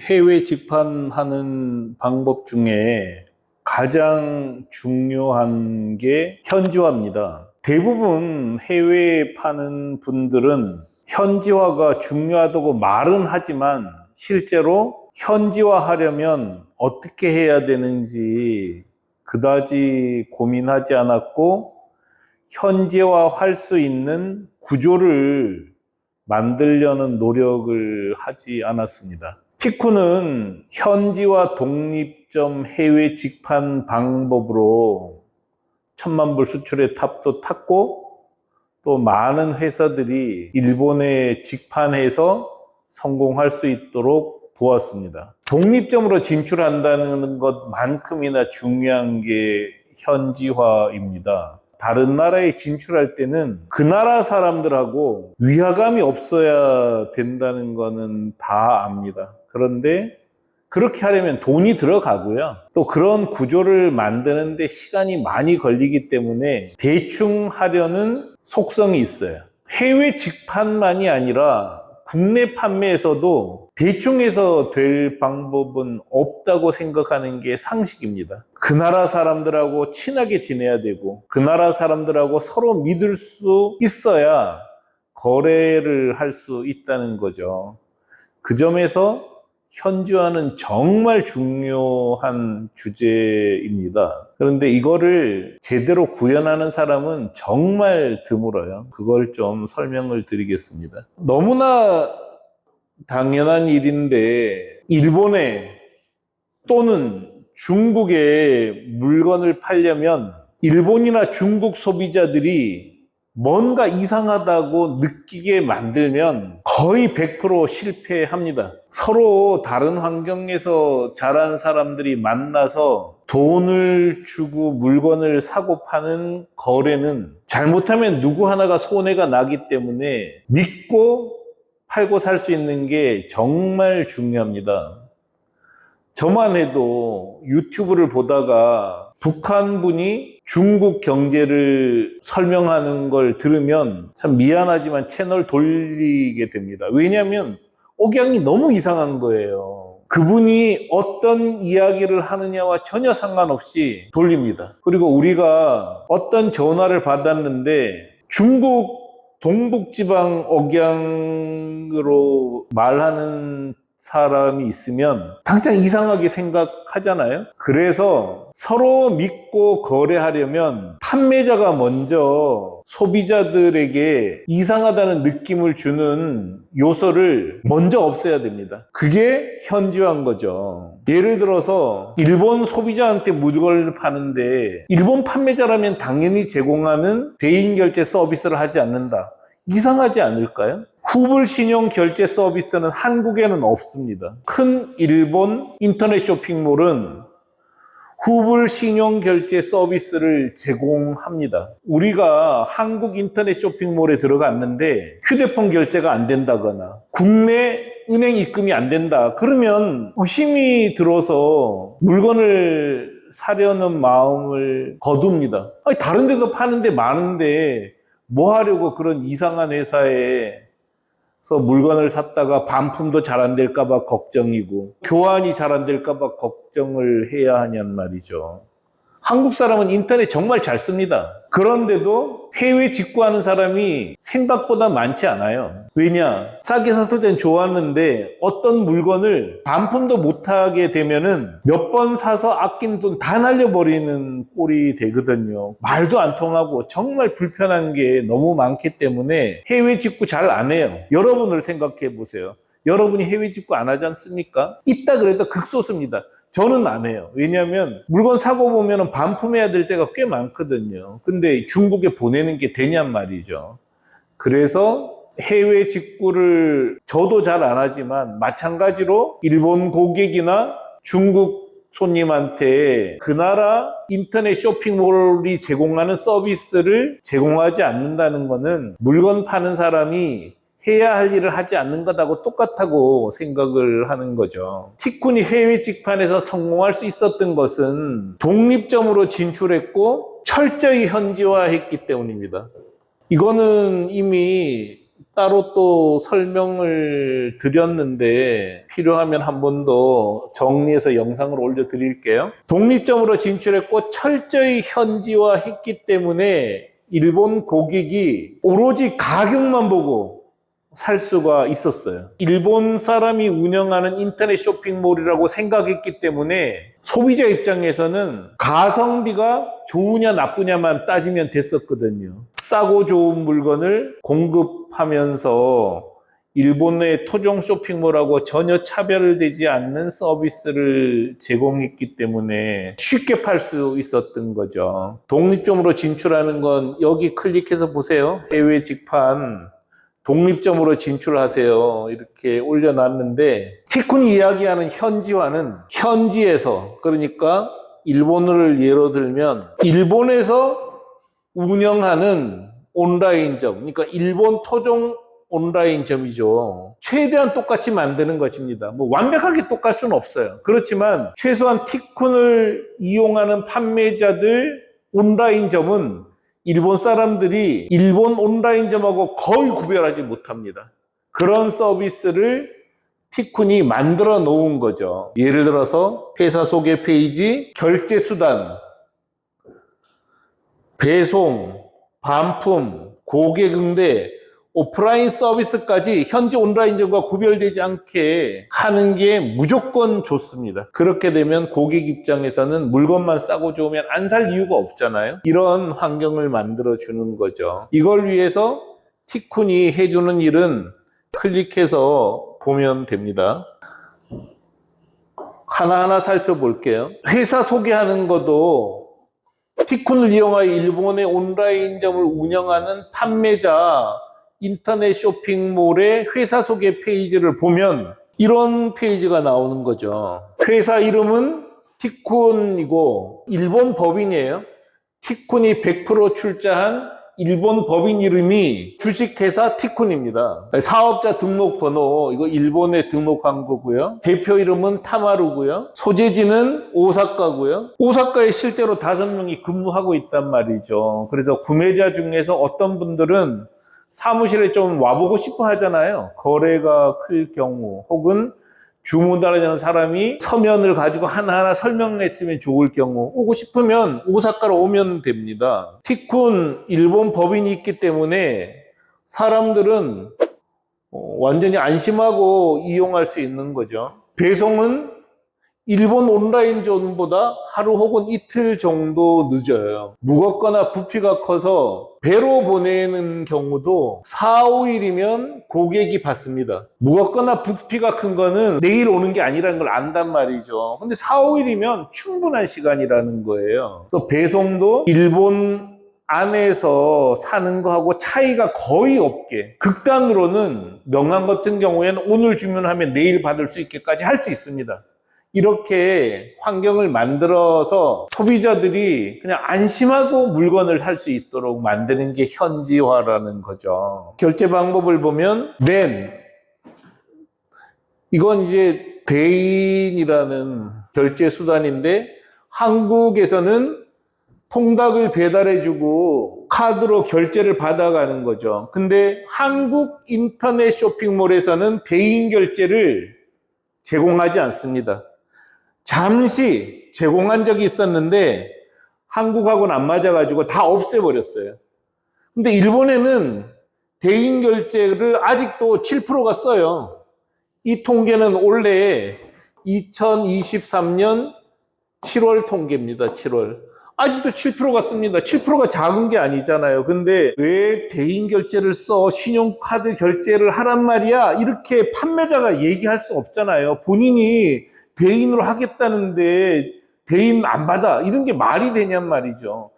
해외 직판하는 방법 중에 가장 중요한 게 현지화입니다. 대부분 해외에 파는 분들은 현지화가 중요하다고 말은 하지만 실제로 현지화하려면 어떻게 해야 되는지 그다지 고민하지 않았고 현지화할 수 있는 구조를 만들려는 노력을 하지 않았습니다. 티쿠는 현지화 독립점 해외 직판 방법으로 1,000만 불 수출의 탑도 탔고 또 많은 회사들이 일본에 직판해서 성공할 수 있도록 도왔습니다. 독립점으로 진출한다는 것만큼이나 중요한 게 현지화입니다. 다른 나라에 진출할 때는 그 나라 사람들하고 위화감이 없어야 된다는 거는 다 압니다. 그런데 그렇게 하려면 돈이 들어가고요. 또 그런 구조를 만드는데 시간이 많이 걸리기 때문에 대충 하려는 속성이 있어요. 해외 직판만이 아니라 국내 판매에서도 대충 해서 될 방법은 없다고 생각하는 게 상식입니다. 그 나라 사람들하고 친하게 지내야 되고 그 나라 사람들하고 서로 믿을 수 있어야 거래를 할 수 있다는 거죠. 그 점에서 현지화는 정말 중요한 주제입니다. 그런데 이거를 제대로 구현하는 사람은 정말 드물어요. 그걸 좀 설명을 드리겠습니다. 너무나 당연한 일인데 일본에 또는 중국에 물건을 팔려면 일본이나 중국 소비자들이 뭔가 이상하다고 느끼게 만들면 거의 100% 실패합니다. 서로 다른 환경에서 자란 사람들이 만나서 돈을 주고 물건을 사고 파는 거래는 잘못하면 누구 하나가 손해가 나기 때문에 믿고 팔고 살 수 있는 게 정말 중요합니다. 저만 해도 유튜브를 보다가 북한 분이 중국 경제를 설명하는 걸 들으면 참 미안하지만 채널 돌리게 됩니다. 왜냐하면 억양이 너무 이상한 거예요. 그분이 어떤 이야기를 하느냐와 전혀 상관없이 돌립니다. 그리고 우리가 어떤 전화를 받았는데 중국 동북지방 억양으로 말하는 사람이 있으면 당장 이상하게 생각하잖아요. 그래서 서로 믿고 거래하려면 판매자가 먼저 소비자들에게 이상하다는 느낌을 주는 요소를 먼저 없애야 됩니다. 그게 현지화인 거죠. 예를 들어서 일본 소비자한테 물건을 파는데 일본 판매자라면 당연히 제공하는 대인결제 서비스를 하지 않는다. 이상하지 않을까요? 후불 신용 결제 서비스는 한국에는 없습니다. 큰 일본 인터넷 쇼핑몰은 후불 신용 결제 서비스를 제공합니다. 우리가 한국 인터넷 쇼핑몰에 들어갔는데 휴대폰 결제가 안 된다거나 국내 은행 입금이 안 된다. 그러면 의심이 들어서 물건을 사려는 마음을 거둡니다. 아니, 다른 데도 파는데 많은데 뭐 하려고 그런 이상한 회사에 물건을 샀다가 반품도 잘 안 될까 봐 걱정이고 교환이 잘 안 될까 봐 걱정을 해야 하냔 말이죠. 한국 사람은 인터넷 정말 잘 씁니다. 그런데도 해외 직구하는 사람이 생각보다 많지 않아요. 왜냐? 싸게 샀을 땐 좋았는데 어떤 물건을 반품도 못하게 되면은 몇 번 사서 아낀 돈 다 날려버리는 꼴이 되거든요. 말도 안 통하고 정말 불편한 게 너무 많기 때문에 해외 직구 잘 안 해요. 여러분을 생각해 보세요. 여러분이 해외 직구 안 하지 않습니까? 있다 그래서 극소수입니다. 저는 안 해요. 왜냐하면 물건 사고 보면 반품해야 될 때가 꽤 많거든요. 근데 중국에 보내는 게 되냔 말이죠. 그래서 해외 직구를 저도 잘 안 하지만 마찬가지로 일본 고객이나 중국 손님한테 그 나라 인터넷 쇼핑몰이 제공하는 서비스를 제공하지 않는다는 것은 물건 파는 사람이 해야 할 일을 하지 않는 것하고 똑같다고 생각을 하는 거죠. 티쿤이 해외 직판에서 성공할 수 있었던 것은 독립점으로 진출했고 철저히 현지화했기 때문입니다. 이거는 이미 따로 또 설명을 드렸는데 필요하면 한 번 더 정리해서 영상을 올려드릴게요. 독립점으로 진출했고 철저히 현지화했기 때문에 일본 고객이 오로지 가격만 보고 살 수가 있었어요. 일본 사람이 운영하는 인터넷 쇼핑몰이라고 생각했기 때문에 소비자 입장에서는 가성비가 좋으냐 나쁘냐만 따지면 됐었거든요. 싸고 좋은 물건을 공급하면서 일본의 토종 쇼핑몰하고 전혀 차별되지 않는 서비스를 제공했기 때문에 쉽게 팔 수 있었던 거죠. 독립점으로 진출하는 건 여기 클릭해서 보세요. 해외 직판 독립점으로 진출하세요. 이렇게 올려놨는데 티쿤이 이야기하는 현지화는 현지에서, 그러니까 일본을 예로 들면 일본에서 운영하는 온라인점, 그러니까 일본 토종 온라인점이죠. 최대한 똑같이 만드는 것입니다. 뭐 완벽하게 똑같을 수는 없어요. 그렇지만 최소한 티쿤을 이용하는 판매자들 온라인점은 일본 사람들이 일본 온라인점하고 거의 구별하지 못합니다. 그런 서비스를 티쿤이 만들어 놓은 거죠. 예를 들어서 회사 소개 페이지, 결제 수단, 배송, 반품, 고객 응대, 오프라인 서비스까지 현지 온라인점과 구별되지 않게 하는 게 무조건 좋습니다. 그렇게 되면 고객 입장에서는 물건만 싸고 좋으면 안 살 이유가 없잖아요. 이런 환경을 만들어 주는 거죠. 이걸 위해서 티쿤이 해주는 일은 클릭해서 보면 됩니다. 하나하나 살펴볼게요. 회사 소개하는 것도 티쿤을 이용하여 일본의 온라인점을 운영하는 판매자 인터넷 쇼핑몰의 회사 소개 페이지를 보면 이런 페이지가 나오는 거죠. 회사 이름은 티쿤이고 일본 법인이에요. 티쿤이 100% 출자한 일본 법인 이름이 주식회사 티쿤입니다. 사업자 등록번호, 이거 일본에 등록한 거고요. 대표 이름은 타마루고요. 소재지는 오사카고요. 오사카에 실제로 5명이 근무하고 있단 말이죠. 그래서 구매자 중에서 어떤 분들은 사무실에 좀 와보고 싶어 하잖아요. 거래가 클 경우 혹은 주문하려는 사람이 서면을 가지고 하나하나 설명했으면 좋을 경우 오고 싶으면 오사카로 오면 됩니다. 티쿤 일본 법인이 있기 때문에 사람들은 완전히 안심하고 이용할 수 있는 거죠. 배송은 일본 온라인점보다 하루 혹은 이틀 정도 늦어요. 무겁거나 부피가 커서 배로 보내는 경우도 4, 5일이면 고객이 받습니다. 무겁거나 부피가 큰 거는 내일 오는 게 아니라는 걸 안단 말이죠. 근데 4, 5일이면 충분한 시간이라는 거예요. 그래서 배송도 일본 안에서 사는 거하고 차이가 거의 없게, 극단으로는 명함 같은 경우에는 오늘 주문하면 내일 받을 수 있게까지 할 수 있습니다. 이렇게 환경을 만들어서 소비자들이 그냥 안심하고 물건을 살 수 있도록 만드는 게 현지화라는 거죠. 결제 방법을 보면 이건 이제 대인이라는 결제 수단인데 한국에서는 통닭을 배달해주고 카드로 결제를 받아가는 거죠. 근데 한국 인터넷 쇼핑몰에서는 대인 결제를 제공하지 않습니다. 잠시 제공한 적이 있었는데 한국하고는 안 맞아가지고 다 없애버렸어요. 근데 일본에는 대인 결제를 아직도 7%가 써요. 이 통계는 올해 2023년 7월 통계입니다. 7월. 아직도 7%가 씁니다. 7%가 작은 게 아니잖아요. 근데 왜 대인 결제를 써? 신용카드 결제를 하란 말이야? 이렇게 판매자가 얘기할 수 없잖아요. 본인이 대인으로 하겠다는데 대인 안 받아. 이런 게 말이 되냔 말이죠.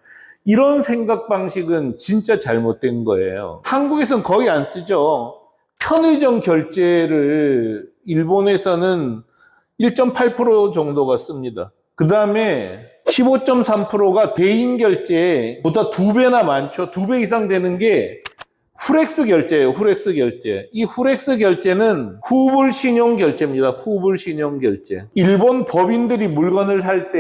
이런 생각 방식은 진짜 잘못된 거예요. 한국에서는 거의 안 쓰죠. 편의점 결제를 일본에서는 1.8% 정도가 씁니다. 그 다음에 15.3%가 대인 결제보다 2배나 많죠. 2배 이상 되는 게 후렉스 결제예요. 후렉스 결제. 이 후렉스 결제는 후불 신용 결제입니다. 후불 신용 결제. 일본 법인들이 물건을 살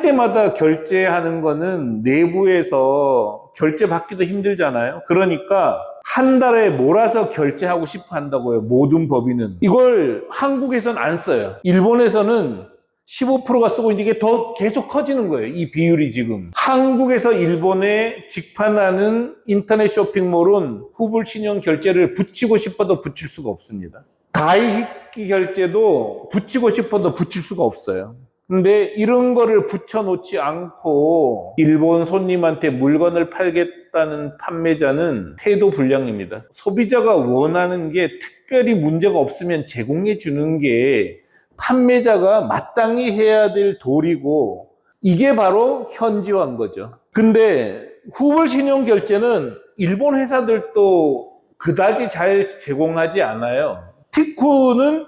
때마다 결제하는 거는 내부에서 결제 받기도 힘들잖아요. 그러니까 한 달에 몰아서 결제하고 싶어 한다고요. 모든 법인은. 이걸 한국에서는 안 써요. 일본에서는 15%가 쓰고 있는데 이게 더 계속 커지는 거예요. 이 비율이 지금. 한국에서 일본에 직판하는 인터넷 쇼핑몰은 후불 신용 결제를 붙이고 싶어도 붙일 수가 없습니다. 다이히키 결제도 붙이고 싶어도 붙일 수가 없어요. 근데 이런 거를 붙여놓지 않고 일본 손님한테 물건을 팔겠다는 판매자는 태도 불량입니다. 소비자가 원하는 게 특별히 문제가 없으면 제공해 주는 게 판매자가 마땅히 해야 될 도리고, 이게 바로 현지화인 거죠. 근데 후불 신용 결제는 일본 회사들도 그다지 잘 제공하지 않아요. 티쿠는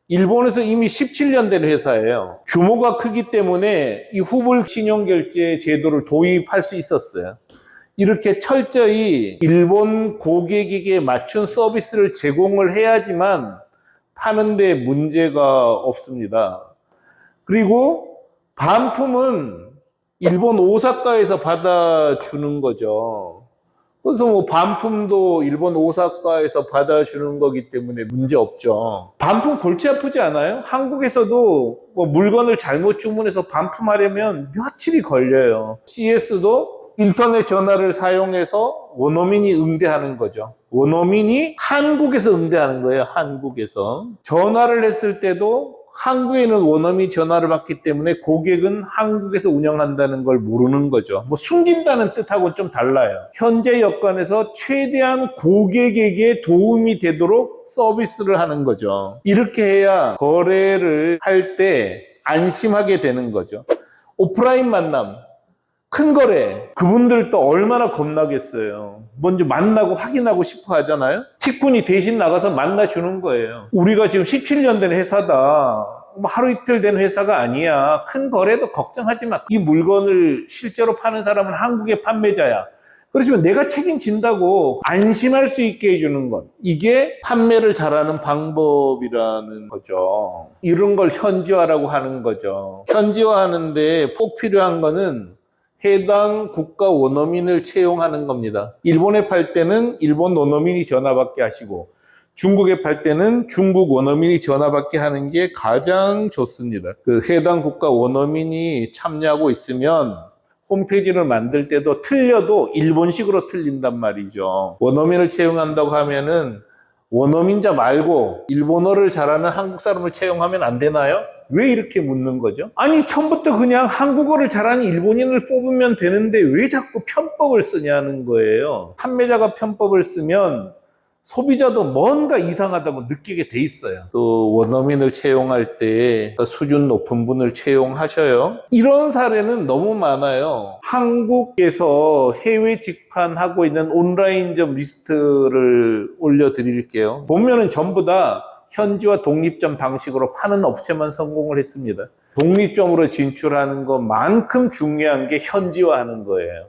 일본에서 이미 17년 된 회사예요. 규모가 크기 때문에 이 후불 신용결제 제도를 도입할 수 있었어요. 이렇게 철저히 일본 고객에게 맞춘 서비스를 제공을 해야지만 파는데 문제가 없습니다. 그리고 반품은 일본 오사카에서 받아주는 거죠. 그래서 뭐 반품도 일본 오사카에서 받아주는 거기 때문에 문제 없죠. 반품 골치 아프지 않아요? 한국에서도 뭐 물건을 잘못 주문해서 반품하려면 며칠이 걸려요. CS도 인터넷 전화를 사용해서 원어민이 응대하는 거죠. 원어민이 한국에서 응대하는 거예요. 한국에서. 전화를 했을 때도 한국에는 원어민이 전화를 받기 때문에 고객은 한국에서 운영한다는 걸 모르는 거죠. 뭐 숨긴다는 뜻하고는 좀 달라요. 현재 여건에서 최대한 고객에게 도움이 되도록 서비스를 하는 거죠. 이렇게 해야 거래를 할 때 안심하게 되는 거죠. 오프라인 만남, 큰 거래, 그분들도 얼마나 겁나겠어요. 먼저 만나고 확인하고 싶어 하잖아요. 직분이 대신 나가서 만나주는 거예요. 우리가 지금 17년 된 회사다, 뭐 하루 이틀 된 회사가 아니야. 큰 거래도 걱정하지 마. 이 물건을 실제로 파는 사람은 한국의 판매자야. 그렇지만 내가 책임진다고 안심할 수 있게 해주는 것, 이게 판매를 잘하는 방법이라는 거죠. 이런 걸 현지화라고 하는 거죠. 현지화하는데 꼭 필요한 거는 해당 국가 원어민을 채용하는 겁니다. 일본에 팔 때는 일본 원어민이 전화받게 하시고, 중국에 팔 때는 중국 원어민이 전화받게 하는 게 가장 좋습니다. 그 해당 국가 원어민이 참여하고 있으면 홈페이지를 만들 때도 틀려도 일본식으로 틀린단 말이죠. 원어민을 채용한다고 하면은 원어민자 말고 일본어를 잘하는 한국 사람을 채용하면 안 되나요? 왜 이렇게 묻는 거죠? 아니, 처음부터 그냥 한국어를 잘하는 일본인을 뽑으면 되는데 왜 자꾸 편법을 쓰냐는 거예요. 판매자가 편법을 쓰면 소비자도 뭔가 이상하다고 느끼게 돼 있어요. 또 원어민을 채용할 때 수준 높은 분을 채용하셔요. 이런 사례는 너무 많아요. 한국에서 해외 직판하고 있는 온라인점 리스트를 올려드릴게요. 보면은 전부 다 현지화 독립점 방식으로 파는 업체만 성공을 했습니다. 독립점으로 진출하는 것만큼 중요한 게 현지화하는 거예요.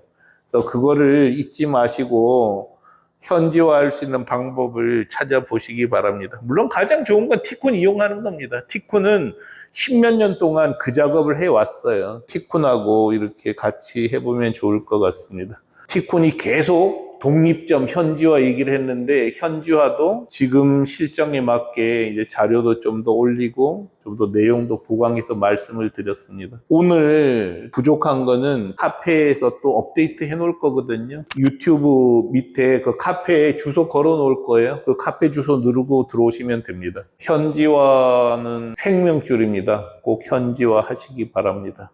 그래서 그거를 잊지 마시고 현지화할 수 있는 방법을 찾아보시기 바랍니다. 물론 가장 좋은 건 티쿤 이용하는 겁니다. 티쿤은 10몇 년 동안 그 작업을 해왔어요. 티쿤하고 이렇게 같이 해보면 좋을 것 같습니다. 티쿤이 계속 독립점 현지화 얘기를 했는데, 현지화도 지금 실정에 맞게 이제 자료도 좀 더 올리고 좀 더 내용도 보강해서 말씀을 드렸습니다. 오늘 부족한 거는 카페에서 또 업데이트 해 놓을 거거든요. 유튜브 밑에 그 카페에 주소 걸어 놓을 거예요. 그 카페 주소 누르고 들어오시면 됩니다. 현지화는 생명줄입니다. 꼭 현지화 하시기 바랍니다.